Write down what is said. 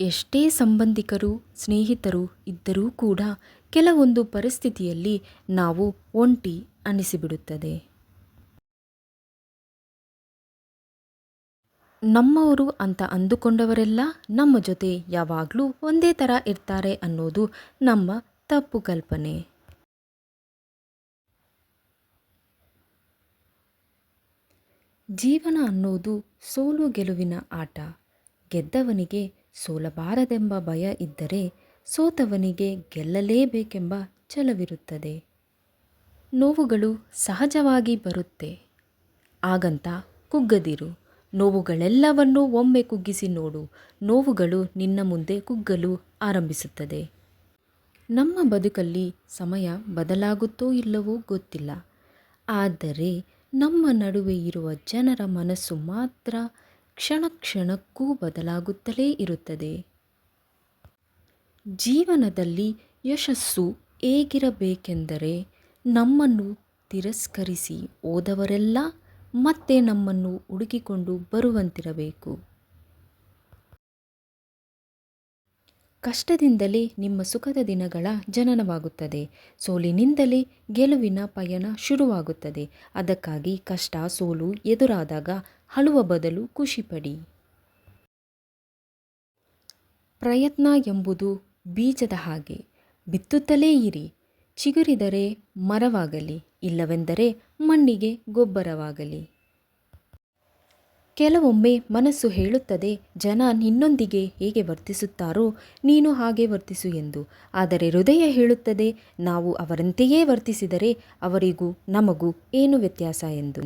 ಎಷ್ಟೇ ಸಂಬಂಧಿಕರು ಸ್ನೇಹಿತರು ಇದ್ದರೂ ಕೂಡ ಕೆಲವೊಂದು ಪರಿಸ್ಥಿತಿಯಲ್ಲಿ ನಾವು ಒಂಟಿ ಅನಿಸಿಬಿಡುತ್ತದೆ. ನಮ್ಮವರು ಅಂತ ಅಂದುಕೊಂಡವರೆಲ್ಲ ನಮ್ಮ ಜೊತೆ ಯಾವಾಗಲೂ ಒಂದೇ ಥರ ಇರ್ತಾರೆ ಅನ್ನೋದು ನಮ್ಮ ತಪ್ಪು ಕಲ್ಪನೆ. ಜೀವನ ಅನ್ನೋದು ಸೋಲು ಗೆಲುವಿನ ಆಟ. ಗೆದ್ದವನಿಗೆ ಸೋಲಬಾರದೆಂಬ ಭಯ ಇದ್ದರೆ ಸೋತವನಿಗೆ ಗೆಲ್ಲಲೇಬೇಕೆಂಬ ಛಲವಿರುತ್ತದೆ. ನೋವುಗಳು ಸಹಜವಾಗಿ ಬರುತ್ತೆ, ಹಾಗಂತ ಕುಗ್ಗದಿರು. ನೋವುಗಳೆಲ್ಲವನ್ನೂ ಒಮ್ಮೆ ಕುಗ್ಗಿಸಿ ನೋಡು, ನೋವುಗಳು ನಿನ್ನ ಮುಂದೆ ಕುಗ್ಗಲು ಆರಂಭಿಸುತ್ತದೆ. ನಮ್ಮ ಬದುಕಲ್ಲಿ ಸಮಯ ಬದಲಾಗುತ್ತೋ ಇಲ್ಲವೋ ಗೊತ್ತಿಲ್ಲ, ಆದರೆ ನಮ್ಮ ನಡುವೆ ಇರುವ ಜನರ ಮನಸ್ಸು ಮಾತ್ರ ಕ್ಷಣ ಕ್ಷಣಕ್ಕೂ ಬದಲಾಗುತ್ತಲೇ ಇರುತ್ತದೆ. ಜೀವನದಲ್ಲಿ ಯಶಸ್ಸು ಹೇಗಿರಬೇಕೆಂದರೆ ನಮ್ಮನ್ನು ತಿರಸ್ಕರಿಸಿ ಹೋದವರೆಲ್ಲ ಮತ್ತೆ ನಮ್ಮನ್ನು ಹುಡುಕಿಕೊಂಡು ಬರುವಂತಿರಬೇಕು. ಕಷ್ಟದಿಂದಲೇ ನಿಮ್ಮ ಸುಖದ ದಿನಗಳ ಜನನವಾಗುತ್ತದೆ, ಸೋಲಿನಿಂದಲೇ ಗೆಲುವಿನ ಪಯಣ ಶುರುವಾಗುತ್ತದೆ. ಅದಕ್ಕಾಗಿ ಕಷ್ಟ ಸೋಲು ಎದುರಾದಾಗ ಅಳುವ ಬದಲು ಖುಷಿಪಡಿ. ಪ್ರಯತ್ನ ಎಂಬುದು ಬೀಜದ ಹಾಗೆ, ಬಿತ್ತುತ್ತಲೇ ಇರಿ. ಚಿಗುರಿದರೆ ಮರವಾಗಲಿ, ಇಲ್ಲವೆಂದರೆ ಮಣ್ಣಿಗೆ ಗೊಬ್ಬರವಾಗಲಿ. ಕೆಲವೊಮ್ಮೆ ಮನಸ್ಸು ಹೇಳುತ್ತದೆ, ಜನ ನಿನ್ನೊಂದಿಗೆ ಹೇಗೆ ವರ್ತಿಸುತ್ತಾರೋ ನೀನು ಹಾಗೆ ವರ್ತಿಸು ಎಂದು. ಆದರೆ ಹೃದಯ ಹೇಳುತ್ತದೆ, ನಾವು ಅವರಂತೆಯೇ ವರ್ತಿಸಿದರೆ ಅವರಿಗೂ ನಮಗೂ ಏನು ವ್ಯತ್ಯಾಸ ಎಂದು.